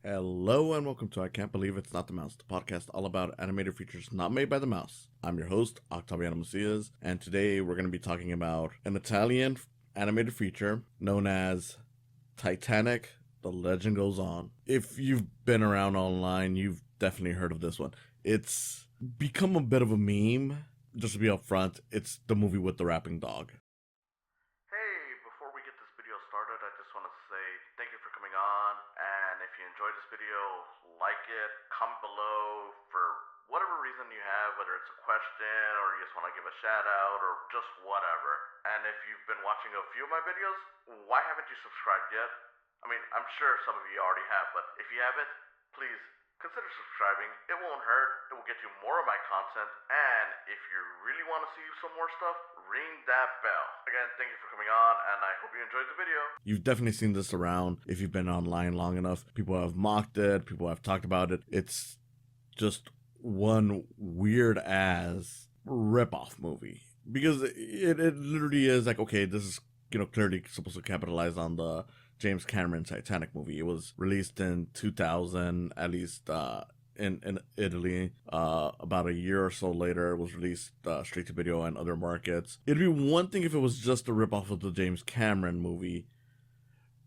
Hello and welcome to I Can't Believe It's Not the Mouse, the podcast all about animated features not made by the mouse. I'm your host, Octaviano, and today we're going to be talking about an Italian animated feature known as Titanic, The Legend Goes On. If you've been around online, you've definitely heard of this one. It's become a bit of a meme. Just to be upfront, it's the movie with the rapping dog. Hey, before we get this video started, I just want to say thank you for coming on, and if you enjoyed this video, like it, comment below for whatever reason you have, whether it's a question, or you just want to give a shout out, or just whatever. And if you've been watching a few of my videos, why haven't you subscribed yet? I mean, I'm sure some of you already have, but if you haven't, please consider subscribing. It won't hurt. It will get you more of my content. And if you really want to see some more stuff, ring that bell. Again, thank you for coming on, and I hope you enjoyed the video. You've definitely seen this around if you've been online long enough. People have mocked it. People have talked about it. It's just one weird ass ripoff movie. Because it literally is like, okay, this is, clearly supposed to capitalize on the James Cameron Titanic movie. It was released in 2000, at least in Italy. About a year or so later, it was released straight to video and other markets. It'd be one thing if it was just a ripoff of the James Cameron movie,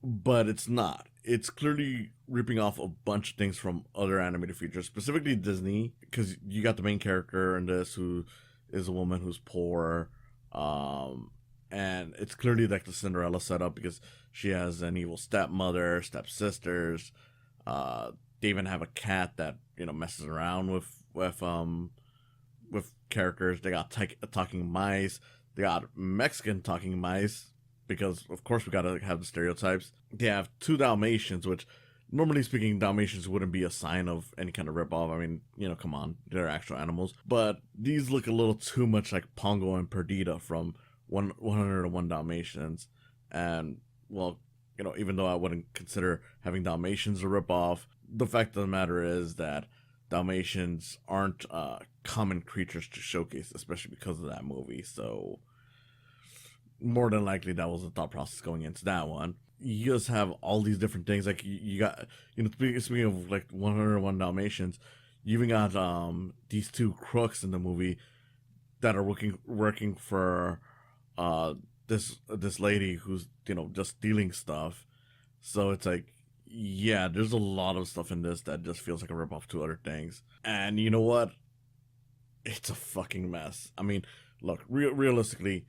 but it's not. It's clearly ripping off a bunch of things from other animated features, specifically Disney, because you got the main character in this who is a woman who's poor, and it's clearly like the Cinderella setup because she has an evil stepmother, stepsisters. They even have a cat that messes around with characters. They got talking mice. They got Mexican talking mice because of course we gotta have the stereotypes. They have 2 Dalmatians, which normally speaking Dalmatians wouldn't be a sign of any kind of ripoff. I mean, come on, they're actual animals. But these look a little too much like Pongo and Perdita from 101 Dalmatians. And well, even though I wouldn't consider having Dalmatians a ripoff, the fact of the matter is that Dalmatians aren't common creatures to showcase, especially because of that movie. So more than likely that was the thought process going into that one. You just have all these different things. Like you got, speaking of like 101 Dalmatians, you even got these 2 crooks in the movie that are working for this lady who's just stealing stuff. So it's like, yeah, there's a lot of stuff in this that just feels like a ripoff to other things. And you know what? It's a fucking mess. I mean, look, realistically,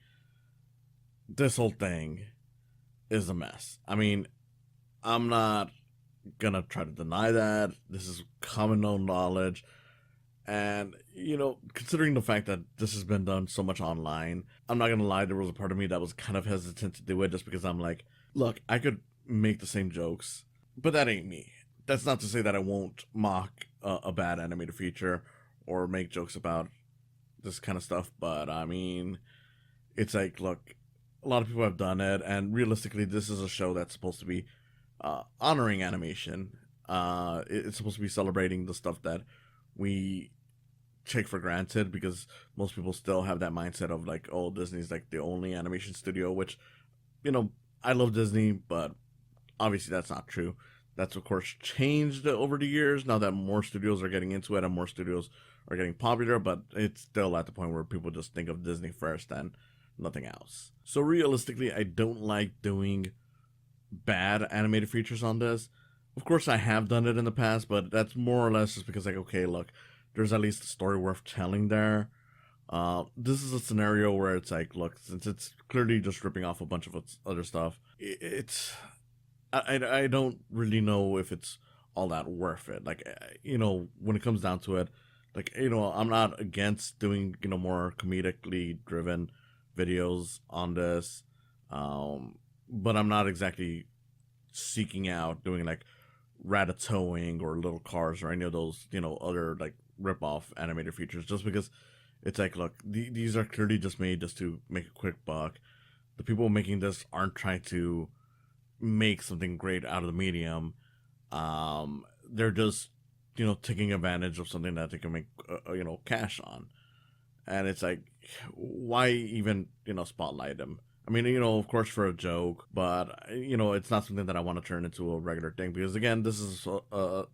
this whole thing is a mess. I mean, I'm not gonna try to deny that. This is common known knowledge. And, considering the fact that this has been done so much online, I'm not gonna lie, there was a part of me that was kind of hesitant to do it just because I'm like, look, I could make the same jokes, but that ain't me. That's not to say that I won't mock a bad animated feature or make jokes about this kind of stuff, but I mean, it's like, look, a lot of people have done it, and realistically, this is a show that's supposed to be honoring animation. It's supposed to be celebrating the stuff that we take for granted, because most people still have that mindset of like, oh, Disney's like the only animation studio, which, I love Disney, but obviously that's not true. That's of course changed over the years now that more studios are getting into it and more studios are getting popular, but it's still at the point where people just think of Disney first and nothing else. So realistically, I don't like doing bad animated features on this. Of course, I have done it in the past, but that's more or less just because, like, okay, look, there's at least a story worth telling there. This is a scenario where it's like, look, since it's clearly just ripping off a bunch of other stuff, I don't really know if it's all that worth it. Like, when it comes down to it, like, I'm not against doing, more comedically driven videos on this, but I'm not exactly seeking out doing like Ratatouille or Little Cars or any of those other like rip-off animated features, just because it's like, look, these are clearly just made just to make a quick buck. The people making this aren't trying to make something great out of the medium. They're just taking advantage of something that they can make cash on. And it's like, why even spotlight them? I mean, of course for a joke, but it's not something that I want to turn into a regular thing because again, this is a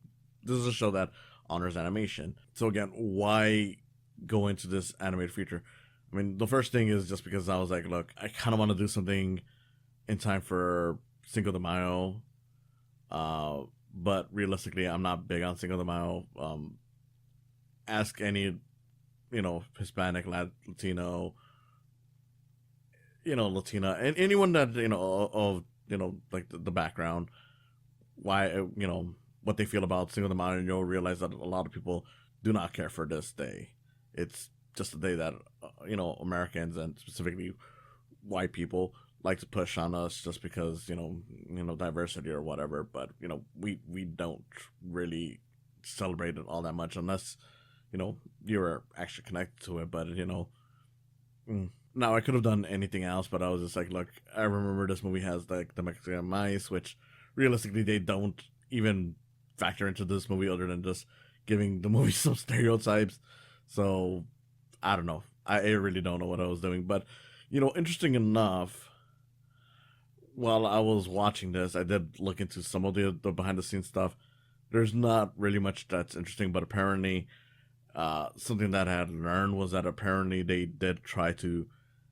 show that honors animation. So again, why go into this animated feature? I mean, the first thing is just because I was like, look, I kind of want to do something in time for Cinco de Mayo, but realistically, I'm not big on Cinco de Mayo. Ask any, Hispanic, Latino, Latina, and anyone that of like the background, why what they feel about Cinco de Mayo, and you'll realize that a lot of people do not care for this day. It's just a day that Americans and specifically white people like to push on us just because diversity or whatever. But we don't really celebrate it all that much unless you're actually connected to it. But now I could have done anything else, but I was just like, look, I remember this movie has like the Mexican mice, which realistically they don't even factor into this movie other than just giving the movie some stereotypes. So I don't know. I really don't know what I was doing. But interesting enough, while I was watching this, I did look into some of the behind the scenes stuff. There's not really much that's interesting, but apparently, something that I had learned was that apparently they did try to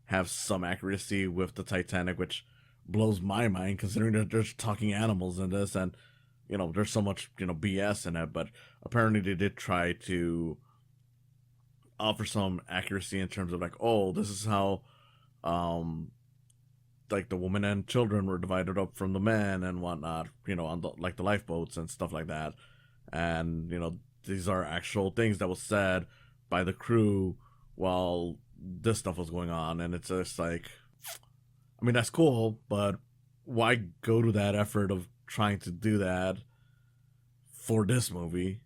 have some accuracy with the Titanic, which blows my mind considering that there's talking animals in this, and there's so much BS in it. But apparently they did try to offer some accuracy in terms of like, oh, this is how like the women and children were divided up from the men and whatnot, on the lifeboats and stuff like that. And these are actual things that was said by the crew while this stuff was going on. And it's just like, I mean, that's cool, but why go to that effort of trying to do that for this movie,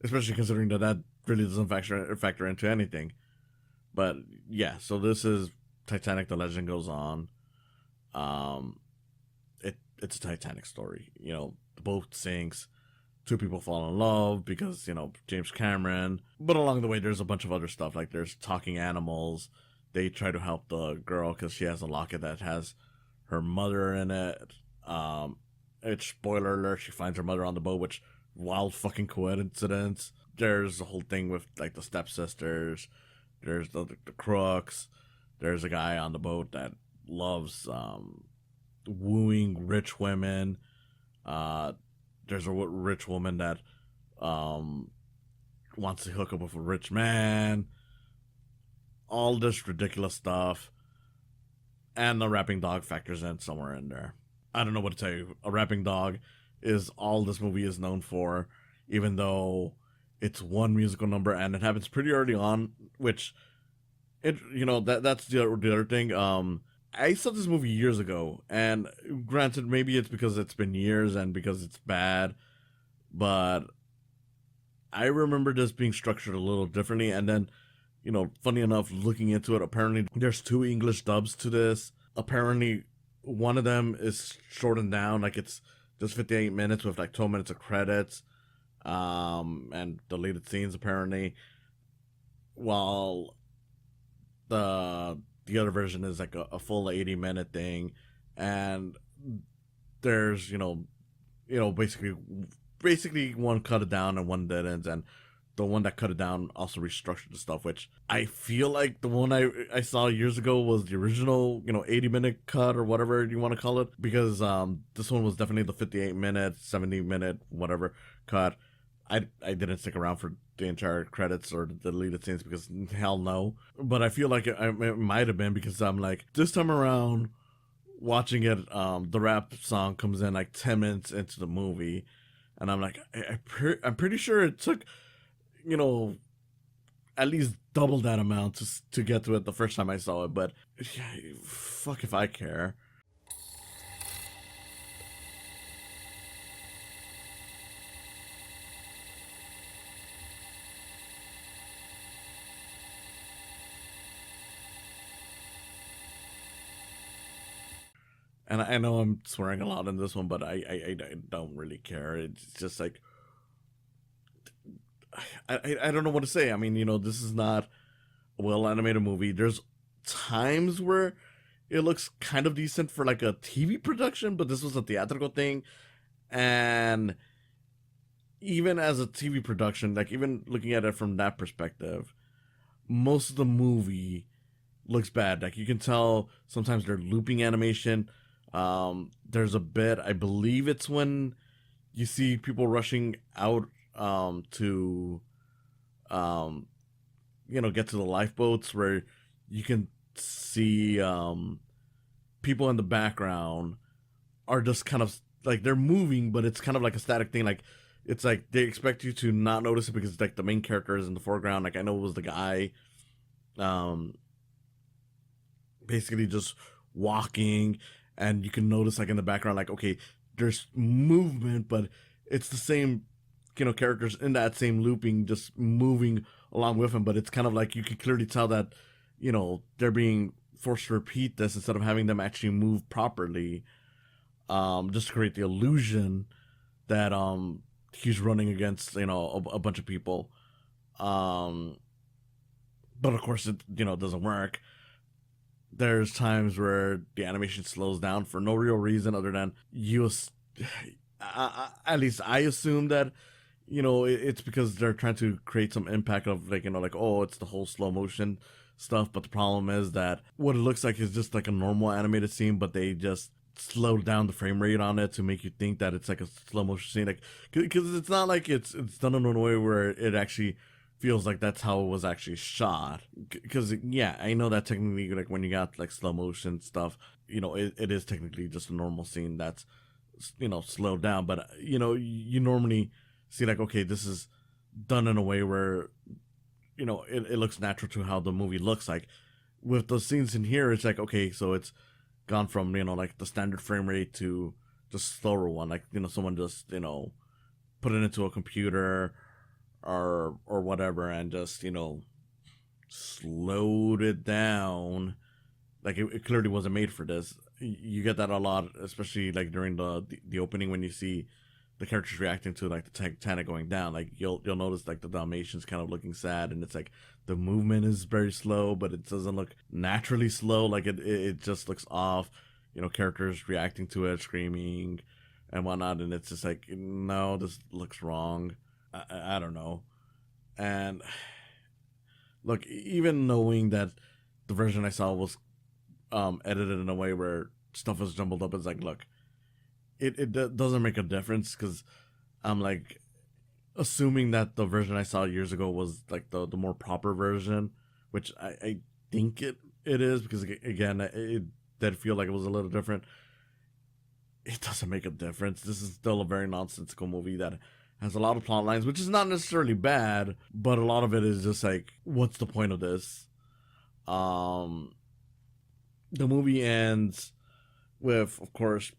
especially considering that really doesn't factor into anything. But yeah, so this is Titanic: The Legend Goes On. It's a Titanic story. The boat sinks. Two people fall in love because James Cameron. But along the way, there's a bunch of other stuff. Like there's talking animals. They try to help the girl because she has a locket that has her mother in it. It's spoiler alert. She finds her mother on the boat, which wild fucking coincidence. There's a whole thing with like the stepsisters. There's the crooks. There's a guy on the boat that loves wooing rich women. There's a rich woman that wants to hook up with a rich man. All this ridiculous stuff. And the rapping dog factors in somewhere in there. I don't know what to tell you. A rapping dog is all this movie is known for, even though it's one musical number and it happens pretty early on, which that's the other thing. I saw this movie years ago, and granted, maybe it's because it's been years and because it's bad, but I remember this being structured a little differently. And then, funny enough, looking into it, apparently there's 2 English dubs to this. Apparently, one of them is shortened down, like it's just 58 minutes with like 12 minutes of credits, and deleted scenes apparently, while the other version is like a full 80-minute thing. And there's basically one cut it down and one didn't, and the one that cut it down also restructured the stuff, which I feel like the one I saw years ago was the original 80-minute cut or whatever you want to call it, because this one was definitely the 58-minute 70-minute whatever cut. I didn't stick around for the entire credits or the deleted scenes because hell no. But I feel like it might have been because I'm like, this time around watching it, the rap song comes in like 10 minutes into the movie, and I'm like, I'm pretty sure it took at least double that amount to get to it the first time I saw it. But yeah, fuck if I care. And I know I'm swearing a lot in this one, but I don't really care. It's just like, I don't know what to say. I mean, this is not a well animated movie. There's times where it looks kind of decent for like a TV production, but this was a theatrical thing. And even as a TV production, like even looking at it from that perspective, most of the movie looks bad. Like you can tell sometimes they're looping animation. There's a bit, I believe it's when you see people rushing out to get to the lifeboats, where you can see people in the background are just kind of like they're moving, but it's kind of like a static thing. Like it's like they expect you to not notice it because like the main character is in the foreground. Like I know it was the guy basically just walking, and you can notice like in the background, like, okay, there's movement, but it's the same characters in that same looping just moving along with him. But it's kind of like you can clearly tell that they're being forced to repeat this instead of having them actually move properly, just to create the illusion that he's running against a bunch of people. But of course it doesn't work. There's times where the animation slows down for no real reason other than at least I assume that it's because they're trying to create some impact of like oh, it's the whole slow motion stuff. But the problem is that what it looks like is just like a normal animated scene, but they just slowed down the frame rate on it to make you think that it's like a slow motion scene, like because it's not like it's done in a way where it actually feels like that's how it was actually shot. Because yeah, I know that technically, like when you got like slow motion stuff, it is technically just a normal scene that's slowed down. But you normally see like, okay, this is done in a way where it looks natural to how the movie looks like. With the scenes in here, it's like, okay, so it's gone from like the standard frame rate to just slower one, like someone just put it into a computer or whatever and just slowed it down. Like it clearly wasn't made for this. You get that a lot, especially like during the opening, when you see the characters reacting to like the Titanic going down. Like you'll notice like the Dalmatians kind of looking sad, and it's like the movement is very slow, but it doesn't look naturally slow. Like it just looks off. Characters reacting to it, screaming and whatnot, and it's just like, no, this looks wrong. I don't know. And look, even knowing that the version I saw was edited in a way where stuff is jumbled up, it's like, look, it doesn't make a difference, because I'm like assuming that the version I saw years ago was like the more proper version, which I think it is, because again, it did feel like it was a little different. It doesn't make a difference. This is still a very nonsensical movie that has a lot of plot lines, which is not necessarily bad, but a lot of it is just like, what's the point of this? The movie ends with, of course,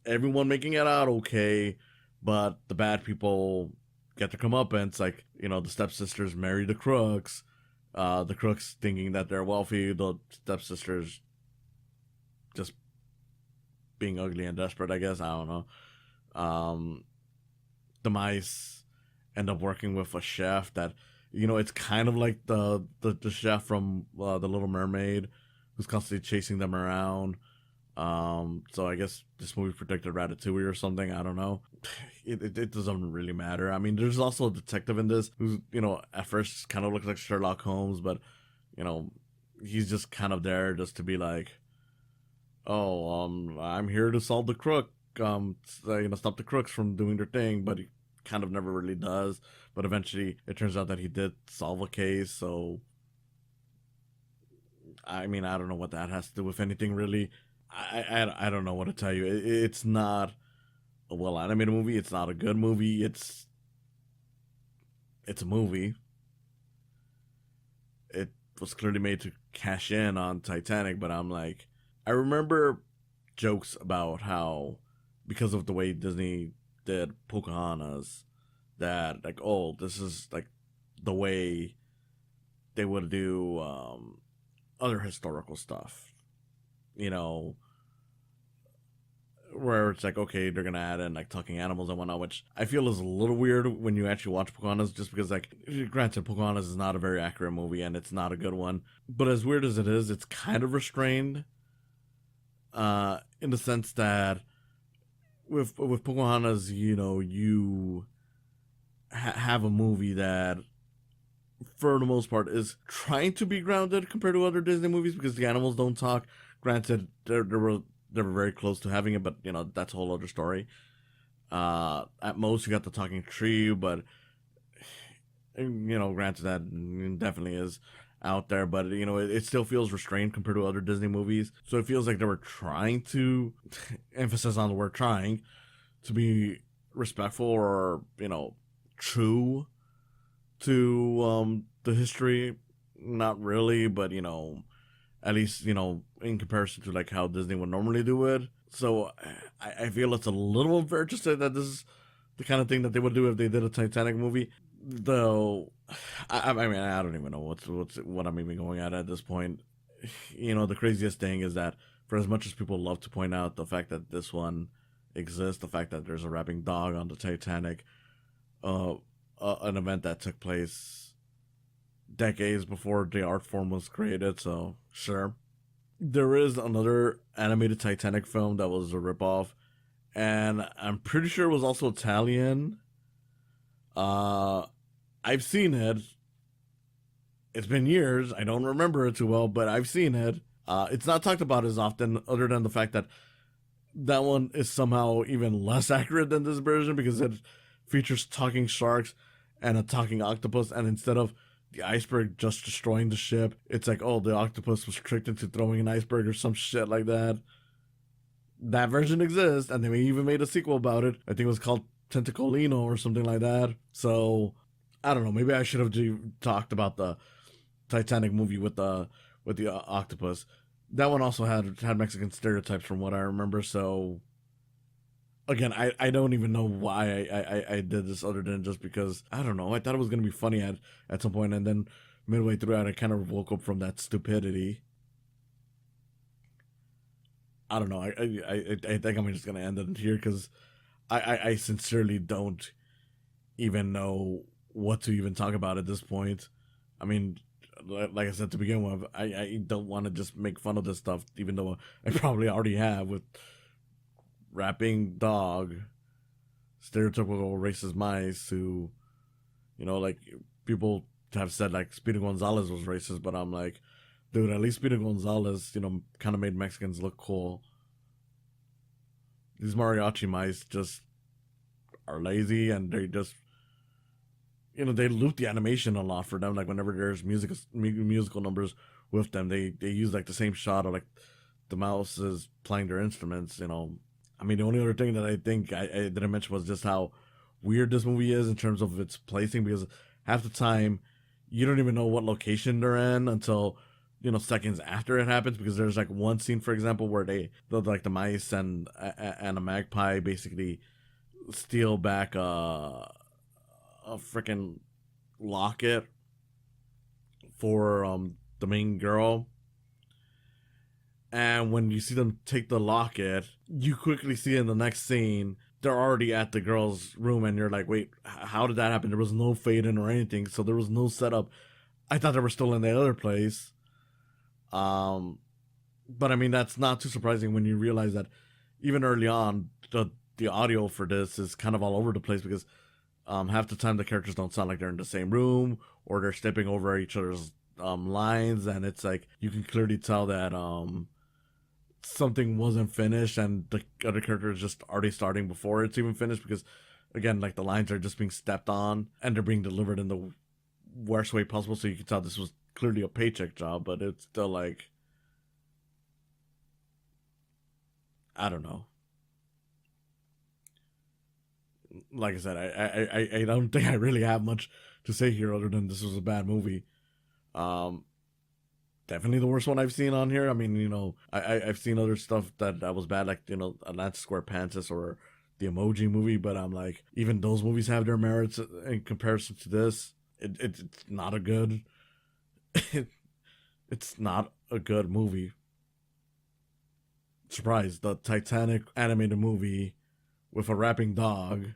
everyone making it out okay, but the bad people get to come up, and it's like, the stepsisters marry the crooks. The crooks thinking that they're wealthy, the stepsisters just being ugly and desperate, I guess. I don't know. The mice end up working with a chef that, it's kind of like the chef from The Little Mermaid, who's constantly chasing them around. So I guess this movie predicted Ratatouille or something. I don't know. It doesn't really matter. I mean, there's also a detective in this who's, at first kind of looks like Sherlock Holmes, but, he's just kind of there just to be like, oh, I'm here to solve the crook. Stop the crooks from doing their thing, but he kind of never really does. But eventually, it turns out that he did solve a case. So, I mean, I don't know what that has to do with anything, really. I don't know what to tell you. It's not a well animated movie. It's not a good movie. It's a movie. It was clearly made to cash in on Titanic, but I'm like, I remember jokes about how, because of the way Disney did Pocahontas, that like, oh, this is like the way they would do other historical stuff, where it's like, okay, they're gonna add in like talking animals and whatnot, which I feel is a little weird when you actually watch Pocahontas, just because, like, granted, Pocahontas is not a very accurate movie and it's not a good one, but as weird as it is, it's kind of restrained. in the sense that with Pocahontas, you know, you have a movie that, for the most part, is trying to be grounded compared to other Disney movies because the animals don't talk. Granted, they were very close to having it, but you know that's a whole other story. At most, you got the talking tree, but you know, granted that definitely is out there, but you know, it still feels restrained compared to other Disney movies. So it feels like they were trying to emphasis on the word trying to be respectful or, you know, true to the history. Not really, but you know, at least, you know, in comparison to like how Disney would normally do it. So I feel it's a little unfair to say that this is the kind of thing that they would do if they did a Titanic movie. Though, I mean, I don't even know what I'm even going at this point. You know, the craziest thing is that for as much as people love to point out the fact that this one exists, the fact that there's a rapping dog on the Titanic, an event that took place decades before the art form was created, so sure. There is another animated Titanic film that was a ripoff, and I'm pretty sure it was also Italian. I've seen it. It's been years. I don't remember it too well, but I've seen it. It's not talked about as often, other than the fact that that one is somehow even less accurate than this version because it features talking sharks and a talking octopus, and instead of the iceberg just destroying the ship, it's like, oh, the octopus was tricked into throwing an iceberg or some shit like that. That version exists, and they even made a sequel about it. I think it was called Tentacolino or something like that. So I don't know. Maybe I should have talked about the Titanic movie with the octopus. That one also had Mexican stereotypes from what I remember. So again, I don't even know why I did this other than just because, I don't know, I thought it was going to be funny at some point, and then midway through it, I kind of woke up from that stupidity. I don't know. I think I'm just going to end it here because I sincerely don't even know what to even talk about at this point. I mean, like I said to begin with, I don't want to just make fun of this stuff, even though I probably already have with rapping dog, stereotypical racist mice who, you know, like people have said like Speedy Gonzalez was racist, but I'm like, dude, at least Speedy Gonzalez, you know, kind of made Mexicans look cool. These mariachi mice just are lazy, and they just, you know, they loop the animation a lot for them. Like whenever there's musical numbers with them, they use like the same shot of like the mouse is playing their instruments, you know. I mean, the only other thing that I think I didn't mention was just how weird this movie is in terms of its placing, because half the time you don't even know what location they're in until, you know, seconds after it happens, because there's like one scene, for example, where like the mice and a magpie basically steal back a freaking locket for the main girl. And when you see them take the locket, you quickly see in the next scene they're already at the girl's room, and you're like, wait, how did that happen? There was no fade in or anything, so there was no setup. I thought they were still in the other place. But I mean, that's not too surprising when you realize that even early on, the audio for this is kind of all over the place, because half the time the characters don't sound like they're in the same room, or they're stepping over each other's lines, and it's like you can clearly tell that something wasn't finished, and the other character is just already starting before it's even finished, because again, like the lines are just being stepped on and they're being delivered in the worst way possible, so you can tell this was clearly a paycheck job, but it's still like, I don't know. Like I said, I don't think I really have much to say here other than this was a bad movie. Definitely the worst one I've seen on here. I mean, you know, I've seen other stuff that was bad, like, you know, Atlantis Square Pantis or the Emoji Movie, but I'm like, even those movies have their merits in comparison to this. It's not a good it's not a good movie. Surprise, the Titanic animated movie with a rapping dog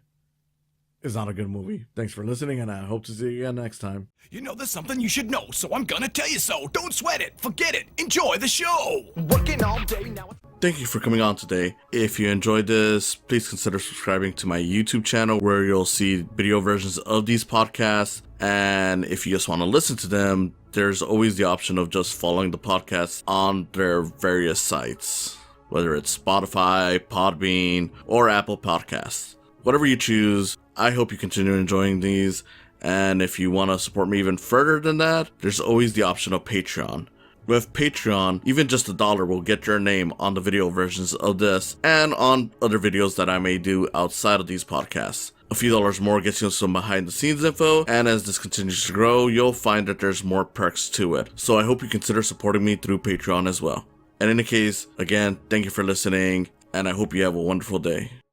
is not a good movie. Thanks for listening, and I hope to see you again next time. You know, there's something you should know, so I'm gonna tell you so. Don't sweat it, forget it, enjoy the show. Working all day now. thank you for coming on today. If you enjoyed this, please consider subscribing to my YouTube channel where you'll see video versions of these podcasts. And if you just want to listen to them, there's always the option of just following the podcast on their various sites, whether it's Spotify, Podbean, or Apple Podcasts. Whatever you choose, I hope you continue enjoying these. And if you want to support me even further than that, there's always the option of Patreon. With Patreon, even just $1 will get your name on the video versions of this and on other videos that I may do outside of these podcasts. A few dollars more gets you some behind the scenes info, and as this continues to grow, you'll find that there's more perks to it. So I hope you consider supporting me through Patreon as well. And in any case, again, thank you for listening, and I hope you have a wonderful day.